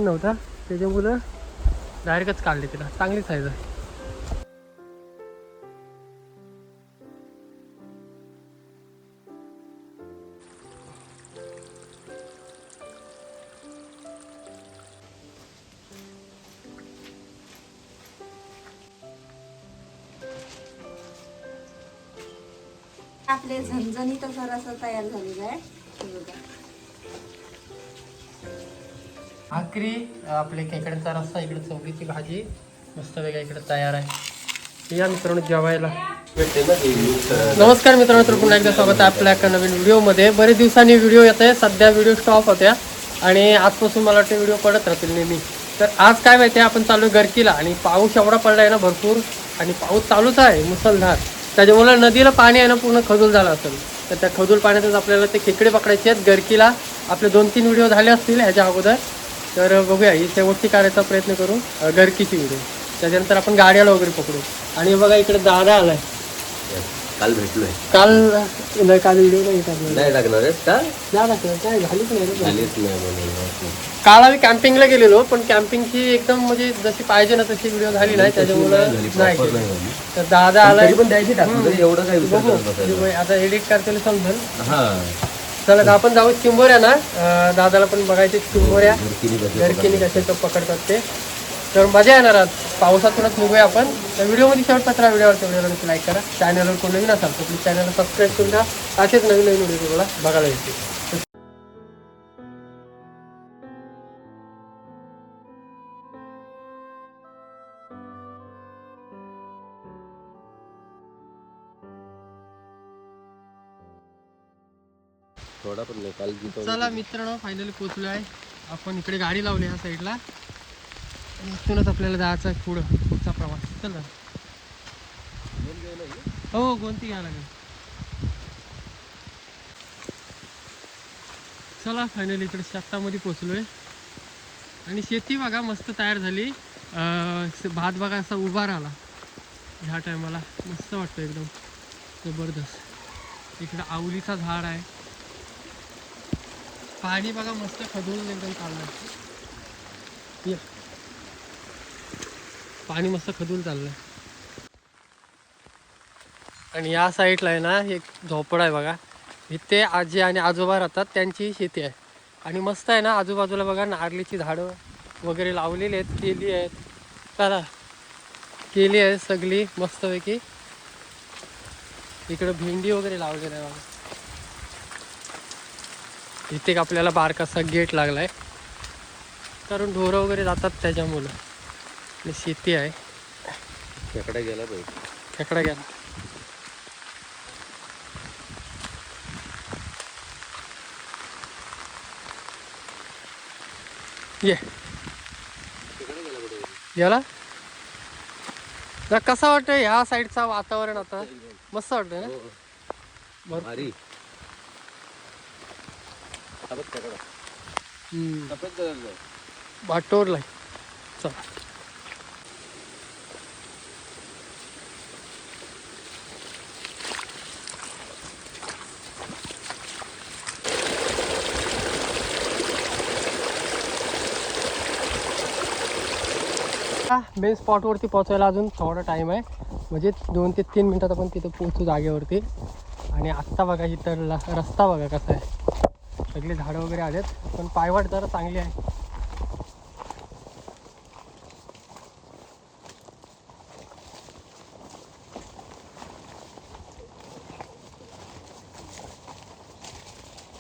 नव्हता त्याच्यामुळं डायरेक्टच काढले तिला. चांगली साईज आहे. आपले झणझणीत असं रस्सा तयार झालेला आहे. हे बघा. भाकरी, आपले खेकड्यांचा रस्सा, इकडे चवळीची भाजी मस्त वेगळ्या इकडे तयार आहे. या मित्रांनो जेवायला. नमस्कार मित्रांनो, तर पुन्हा एकदा स्वागत आहे आपल्या एका नवीन व्हिडिओमध्ये. बरेच दिवसांनी व्हिडिओ येत आहे. सध्या व्हिडिओ स्टॉप होत्या आणि आजपासून मला वाटतं व्हिडिओ पडत राहतील नेहमी. तर आज काय माहिती आहे, आपण चालू आहे गरकीला आणि पाऊस एवढा पडला आहे ना भरपूर, आणि पाऊस चालूच आहे मुसळधार. त्याच्यामुळे नदीला पाणी आहे ना पूर्ण खजूल झालं असेल. तर त्या खजूल पाण्यातच आपल्याला ते खेकडे पकडायचे आहेत. गरकीला आपले 2-3 व्हिडिओ झाले असतील ह्याच्या अगोदर. तर बघूया ही शेवटची करायचा प्रयत्न करू गरकीची व्हिडिओ. त्याच्यानंतर आपण गाड्याला वगैरे पकडू. आणि बघा इकडे दादा आलाय. काल भेटलोय. काल व्हिडिओ नाही टाकला. नाही टाकणार आहेस का? काय झालीच नाही. झालीच नाही म्हणून. काल आम्ही कॅम्पिंगला गेलेलो, पण कॅम्पिंगची एकदम म्हणजे जशी पाहिजे ना तशी व्हिडिओ झाली नाही, त्याच्यामुळे नाही केली. तर दादा आलाय. पण द्यायची टाकून एवढं काय विचार बघू करत बसायचं. आता एडिट करताना समजेल. हा चला तर आपण जाऊ चिंबोऱ्या ना. दादाला पण बघायचे चिंबोऱ्या घरकीने कसे पकडतात ते. तर मजा येणार आज. पावसातूनच निघूया आपण. तर व्हिडिओमध्ये शेवटपासून व्हिडिओवर नक्की लाईक करा. चॅनलवर कोण नवीन असाल तर प्लीज चॅनलला सबस्क्राईब करून द्या. असेच नवीन नवीन व्हिडिओ तुम्हाला बघायला येतील. थोडा पण नाही. काल जिथं चला मित्रांनो, फायनली पोचलो आहे आपण. इकडे गाडी लावली ह्या साईडला. इथूनच आपल्याला जायचं आहे पुढचा प्रवास. चला. हो कोणती घ्यायला लागेल. चला फायनली इकडे शेतामध्ये पोचलोय. आणि शेती बघा मस्त तयार झाली. भात बघा असा उभा राहिला ह्या टायमाला. मस्त वाटतं एकदम जबरदस्त. इकडं आवलीचा झाड आहे. पाणी बघा मस्त खदून एकदम चाललंय. पाणी मस्त खदून चाललंय. आणि या साईडला आहे ना एक झोपडा आहे बघा. इथे आजी आणि आजोबा राहतात, त्यांची शेती आहे. आणि मस्त आहे ना, आजूबाजूला बघा नारळीची झाडं वगैरे लावलेली आहेत, केली आहेत. चला केली आहे सगळी मस्तपैकी. इकडं भेंडी वगैरे लावलेलं आहे बघा. इथे आपल्याला बारकासा गेट लागलाय, कारण ढोरं वगैरे जातात त्याच्यामुळं. आणि शेती आहे. खेकडा गेला पाहिजे. खेकडा गेला. ये गेला ना. कसा वाटतं ह्या साईडचा वातावरण आता? मस्त वाटतंय ना. भारी. वाटोरलाय. चला मेन स्पॉटवरती पोहोचायला अजून थोडा टाईम आहे. म्हणजे 2 ते 3 मिनटात आपण तिथं पोहोचू जागेवरती. आणि आत्ता बघा इथं रस्ता बघा कसा आहे. सगळे झाडं वगैरे आलेत, पण पायवाट जरा चांगली आहे.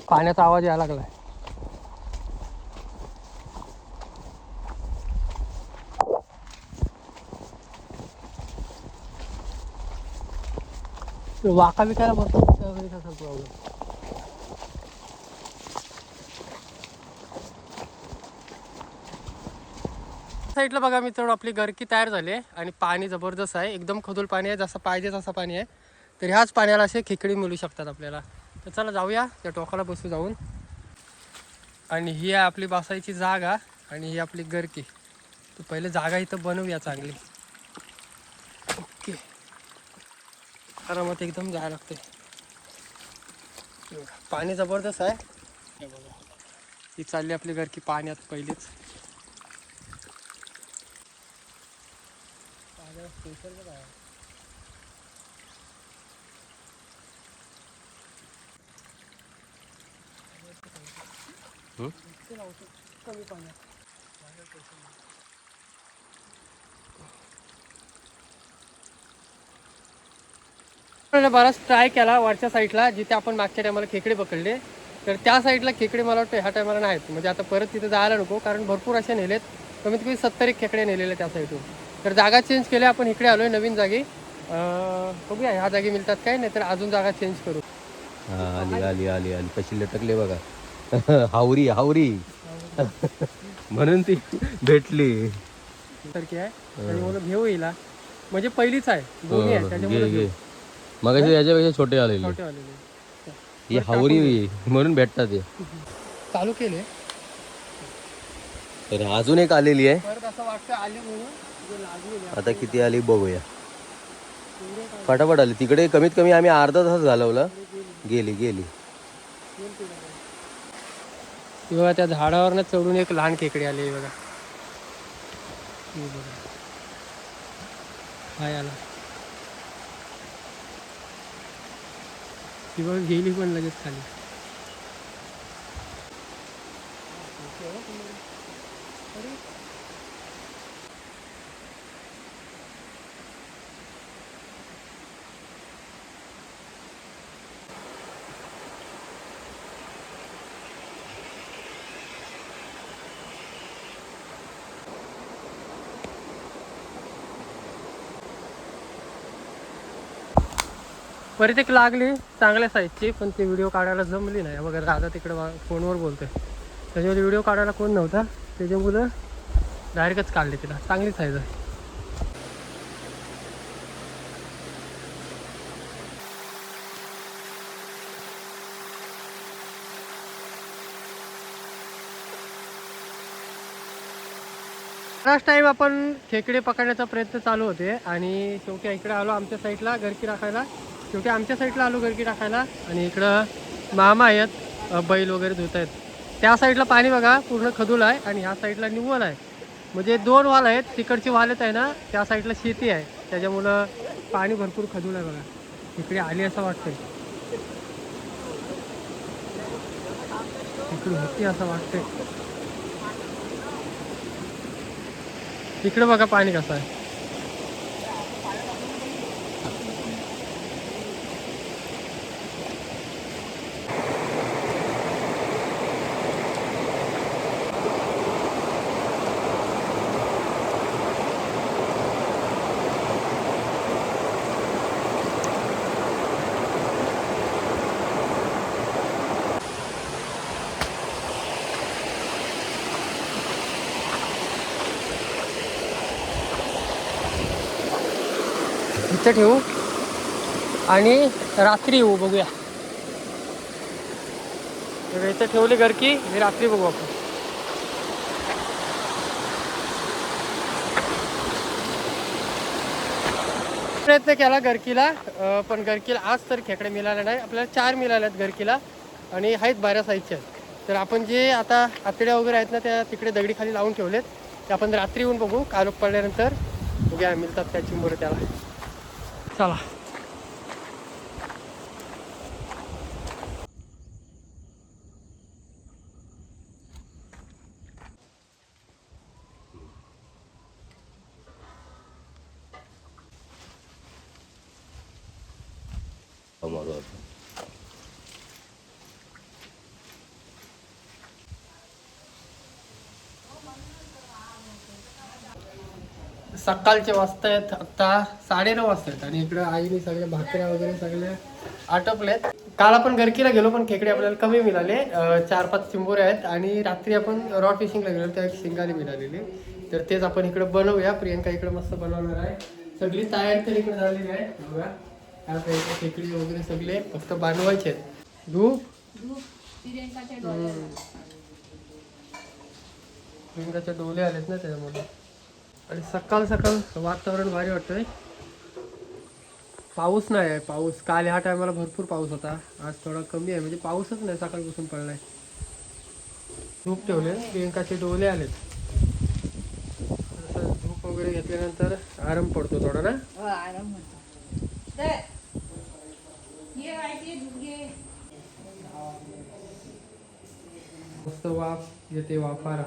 पाण्याचा आवाज यायला लागलाय. वाका बिकायला बसतो कसा प्रॉब्लेम. साईडला बघा मित्रांनो, आपली गरकी तयार झाली आहे. आणि पाणी जबरदस्त आहे, एकदम खदूल पाणी आहे, जसं पाहिजे तसं पाणी आहे. तर ह्याच पाण्याला असे खेकडी मिळू शकतात आपल्याला. तर चला जाऊया, त्या टोकाला बसू जाऊन. आणि ही आहे आपली बसायची जागा आणि ही आपली गरकी. तर पहिले जागा इथं बनवूया चांगली. ओके. आरामात एकदम जायला लागते. पाणी जबरदस्त आहे. ही चालली आपली गरकी पाण्यात पहिलीच. कमी पाण्यात बराच ट्राय केला वरच्या साईडला जिथे आपण मागच्या टायमाला खेकडे पकडले, तर त्या साईडला खेकडे मला वाटतं ह्या टायमाला नाहीत. म्हणजे आता परत तिथे जायला नको, कारण भरपूर असे नेलेत, कमीत कमी 70 खेकडे नेलेले त्या साईडून. तर जागा चेंज केल्या, आपण इकडे आलोय नवीन जागी. बघूया ह्या जागी मिळतात काय, नाही तर अजून जागा चेंज करू. आली आली आली आली कशी लटकले बघा. हावरी हावरी म्हणून ती भेटली सारखी आहे त्याच्यामुळे घेऊ येईल. म्हणजे पहिलीच आहे, दोन्ही आहे त्याच्यामुळे मग याच्यापेक्षा छोटे आलेले. छोटे आलेले ही हावरी म्हणून भेटतात ते. चालू केले तर अजून एक आलेली आहे. परत असं वाटतं आली म्हणून लागली. आता किती आली बघूया. फटाफट आली. तिकडे कमीत कमी आम्ही अर्धा तास घालवला. गेली गेली. बघा त्या झाडावरनं चढून एक लहान खेकडे आले बघा. हाय आला ती बघ, गेली पण लगेच खाली. परत एक लागली चांगल्या साईजची, पण ती व्हिडिओ काढायला जमली नाही. बघा दादा तिकडे फोनवर बोलतोय, त्याच्यामध्ये व्हिडिओ काढायला कोण नव्हता, त्याच्यामुळं डायरेक्टच काढली तिला. चांगली साईज आहे. फर्स्ट टाइम आपण खेकडे पकडण्याचा प्रयत्न चालू होते आणि शेवटी इकडे आलो आमच्या साईडला गरकी राखायला. शेवटी आमच्या साईडला आलो गरकी टाकायला आणि इकडं मामा आहेत, बैल वगैरे धुत आहेत. त्या साईडला पाणी बघा पूर्ण खदूल आहे आणि ह्या साईडला निव्वळ आहे. म्हणजे दोन वाल आहेत. तिकडची वालत आहे ना, त्या साईडला शेती आहे, त्याच्यामुळं पाणी भरपूर खदूल आहे बघा. इकडे आली असं वाटतंय, इकडे होती असं वाटतंय. इकडे बघा पाणी कसं आहे. इथं ठेवू आणि रात्री येऊ बघूया. इथं ठेवले गरकी, हे रात्री बघू आपण. प्रयत्न केला गरकीला, पण गरकीला आज तर खेकडे मिळाले नाही. आपल्याला 4 मिळाल्यात गरकीला आणि आहेत बऱ्या साईजच्या. तर आपण जे आता आतड्या वगैरे आहेत ना, त्या तिकडे दगडी खाली लावून ठेवलेत, ते आपण रात्री येऊन बघू. कालोख पडल्यानंतर बघूया मिळतात त्या चिंबोर त्याला. चला सकाळचे वाजता आहेत आता 9:30 वाजता आणि इकडं आईने सगळ्या भाकऱ्या वगैरे सगळ्या आटपल्यात. काल आपण गरकीला गेलो पण खेकडे आपल्याला कमी मिळाले. 4-5 चिंबोरे आहेत आणि रात्री आपण रॉड फिशिंगला गेलो त्या एक शिंगाली मिळालेली. तर तेच आपण इकडे बनवूया. प्रियंका इकडे मस्त बनवणार आहे. सगळी तयारी तर इकडे झालेली आहे बघा. आता इकडे खेकडी वगैरे सगळे फक्त बनवायचे आहेत. धूप प्रियंकाचे डोले आलेत ना त्याच्यामध्ये. आणि सकाळ सकाळ वातावरण भारी वाटतंय. पाऊस नाही आहे. पाऊस काल ह्या टायमाला भरपूर पाऊस होता, आज थोडा कमी आहे. म्हणजे पाऊसच नाही सकाळपासून पडलाय. धूप ठेवले, प्रियंकाचे डोले आलेत. धूप वगैरे घेतल्यानंतर आराम पडतो थोडा ना. हो, आराम होतो. तर ये वाईट घे. मस्त वाफ येते वाफारा.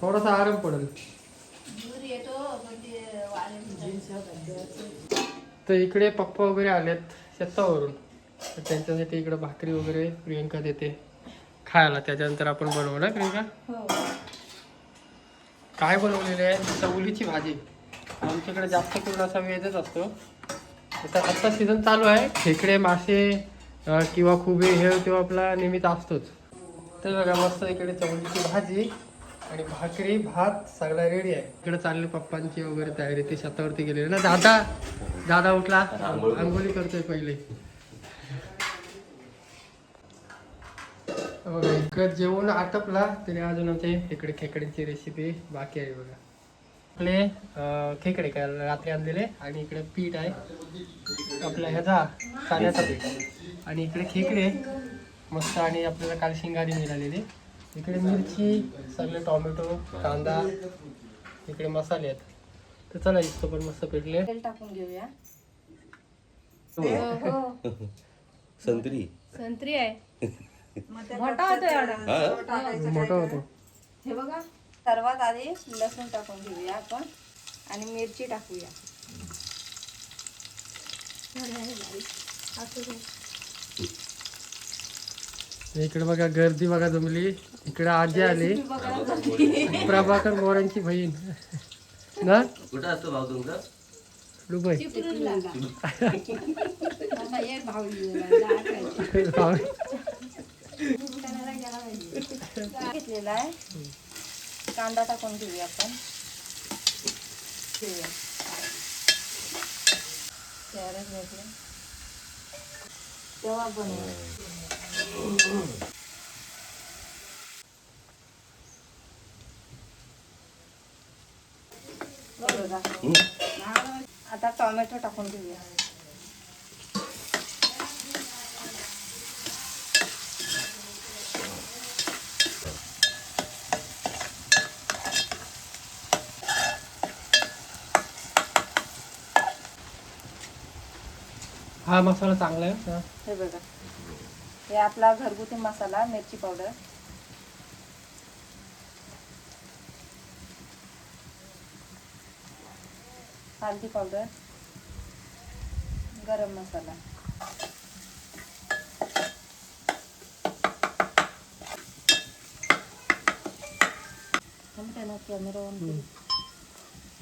थोडासा आराम पडेल. दूर येतो पण ते वारे. तर इकडे पप्पा वगैरे आलेत शेतावरून, तर त्यांच्यासाठी इकडे भाकरी वगैरे प्रियंका देते खायला. त्याच्यानंतर आपण बनवू ना प्रियंका. हो. काय बनवलेले आहे? चवलीची भाजी. आमच्याकडे जास्त करून असा वेजच असतो. आता आत्ता सीझन चालू आहे, खेकडे मासे किंवा खुबे हे तेव्हा आपला नेहमीच असतोच. तर बघा मस्त इकडे चवलीची भाजी आणि भाकरी भात सगळा रेडी आहे. इकडे चालले पप्पांची वगैरे तयारी, ते शेतावरती गेलेले ना. दादा दादा उठला, आंघोळी करतोय पहिले. बघा इकडे जेवण आटपला तरी अजून आमचे इकडे खेकड्यांची रेसिपी बाकी आहे. बघा आपले खेकडे काय रात्री आणलेले आणि इकडे पीठ आहे आपल्या ह्याचा चाण्याचा पीठ, आणि इकडे खेकडे मस्त, आणि आपल्याला काल शिंगारी मिळालेली. इकडे मिरची, सगळे टोमॅटो, कांदा, इकडे मसाले आहेत. तर चला इथं पण मस्त पेटले. तेल टाकून घेऊया. संत्री आहे. मोठा होतो एवढा. मोठा होतो. हे बघा, सर्वात आधी लसूण टाकून घेऊया आपण आणि मिरची टाकूया. इकडे बघा गर्दी बघा जमली. इकडे आजी आली, प्रभाकर मोरांची बहीण ना. कुठं असतो भाऊ तुमचा? दुबई. घेतलेला आहे. कांदा टाकून घेऊया आपण. तेव्हा बनवूया. आता टोमॅटो टाकून घेऊया. हा मसाला चांगला आहे. हे बघा, हे आपला घरगुती मसाला, मिरची पावडर, हळदी पावडर, गरम मसाला.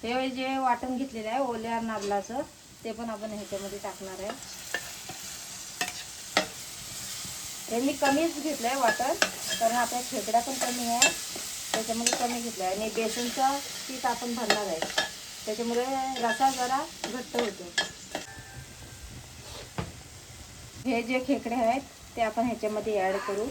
हे जे वाटण घेतलेलं आहे ओल्या नारळाचं, ते पण आपण ह्याच्यामध्ये टाकणार आहे. हे मी कमीच घेतलंय वाटण, कारण आपल्या खेकडा पण कमी आहे, त्याच्यामध्ये कमी घेतलंय. आणि बेसनचं पीठ आपण भरणार आहे, त्याच्यामुळे रसा जरा घट्ट होतो. हे जे खेकडे आहेत ते आपण ह्याच्यामध्ये ऍड करू.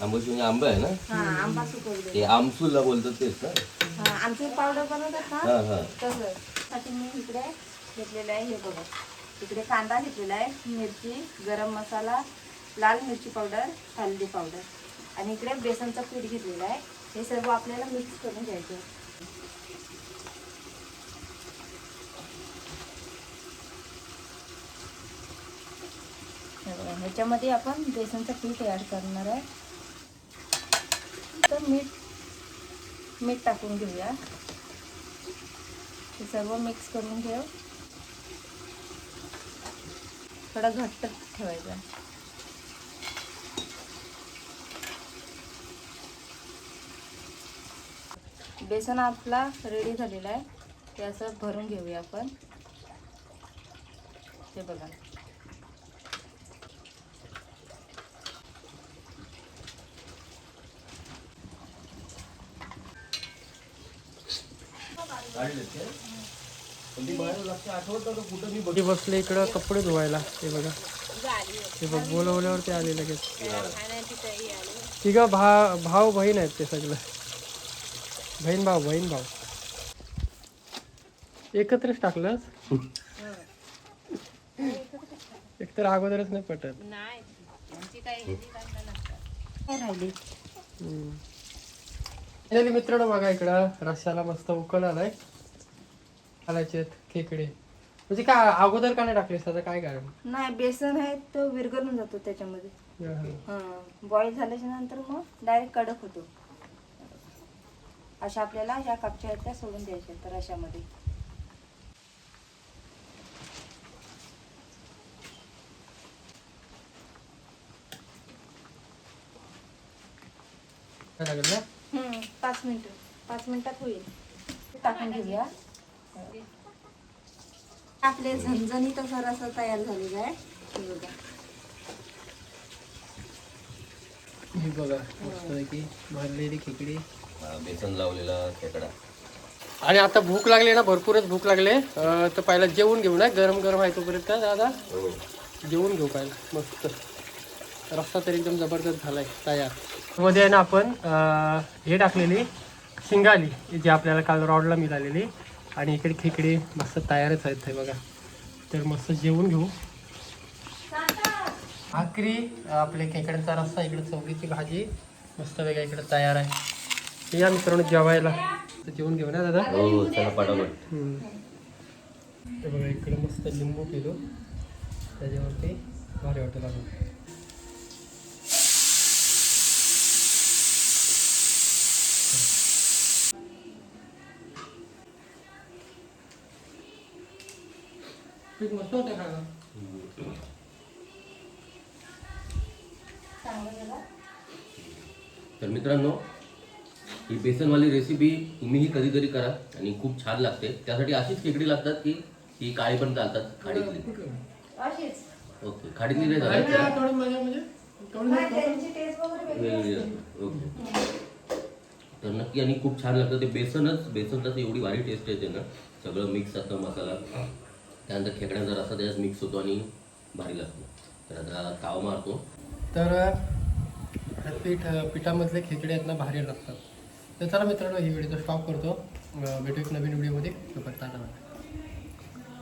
आंबोशी म्हणजे आंबा आहे ना. हा, आंबा सुकवले. ते आमसूलला बोलतात तेच ना. हा, आमचूर पावडर बनवतात हा, ना, हा. तसं. साठी मी इकडे घेतलेलं आहे. हे बघा, इकडे कांदा घेतलेला आहे, मिरची, गरम मसाला, लाल मिरची पावडर, हळदी पावडर, आणि इकडे बेसनचं पीठ घेतलेलं आहे. हे सर्व आपल्याला मिक्स करून घ्यायचं. ह्याच्यामध्ये आपण बेसनचं पीठ ऍड करणार आहे. तर मीठ टाकून घेऊया. हे सर्व मिक्स करून घेऊ. थोडा घट्ट ठेवायचा. बेसन आपला रेडी झालेला आहे, ते असं भरून घेऊया आपण. ते बघा, बसले इकडं कपडे धुवायला. ते बघा, ते बघ बोलवल्यावर ते आले लगेच. तिघं भाऊ बहीण आहेत ते सगळं. बहीण भाऊ एकत्रच टाकलं. एक तर अगोदरच नाही पटत. नाही त्यांची काही राहिली. मित्रांनो बघा इकडं रश्याला मस्त उकल आलाय. घालायचे खेकडे म्हणजे काय अगोदर का नाही टाकले त्याचं काय कारण? नाही बेसन आहे तो विरघळून जातो त्याच्यामध्ये. बॉईल झाल्याच्या नंतर मग डायरेक्ट कडक होतो. अशा आपल्याला ह्या कापच्या आहेत त्या सोडून द्यायच्या तर रशामध्ये. काय लागेल ना? 5 मिनिटात होईल. टाकून घेऊया. आपले झणझणीत असा रसा तयार झालेला आहे. हे बघा. ही बघा मस्तपैकी भरलेली खिचडी. बेसन लावलेला खेकडा. आणि आता भूक लागली ना, भरपूरच भूक लागले. तर पहिला जेवून घेऊ ना, गरम गरम आहे तोपर्यंत दादा. जेवून घेऊ पहिला. मस्त रस्ता तर एकदम जबरदस्त झालाय तयार. मध्ये आहे ना आपण हे टाकलेली शिंगाली जी आपल्याला काल रॉडला मिळालेली. आणि इकडे खेकडे मस्त तयारच आहेत हे बघा. तर मस्त जेवून घेऊ. भाकरी आपले खेकड्यांचा रस्सा, इकडे चवळीची भाजी मस्त वेगळ्या इकडे तयार आहे. या मित्रांनो जेवायला. तर जेवून घेऊ ना दादा. हो चला पटापट. ते बघा इकडे मस्त लिंबू पिलो त्याच्यावरती भारी वाटत अजून. पीठ मस्त होतं खायला. तर मित्रांनो ही बेसनवाली रेसिपी तुम्हीही कधीतरी करा आणि खूप छान लागते. त्यासाठी अशीच खेकडी लागतात की ही काळी पण चालतात खाडीतली? अशीच. ओके खाडीतली नाही आणि चालत. त्या थोडं म्हणजे त्यांची टेस्ट वगैरे वेगळी असते. ओके. तर नक्की आणि खूप छान लागतं ते. बेसनच एवढी भारी टेस्ट येते ना. सगळं मिक्स असतं मसाला. त्यानंतर खेकड्यांचा रस्सा त्याच्यात मिक्स होतो आणि भारी लागतो. तर आता ताव मारतो. तर पिठामधले खेकडे आहेत ना भारी लागतात. तर चला मित्रांनो ही व्हिडिओ स्टॉप करतो. भेटू एक नवीन व्हिडिओमध्ये. तोपर्यंत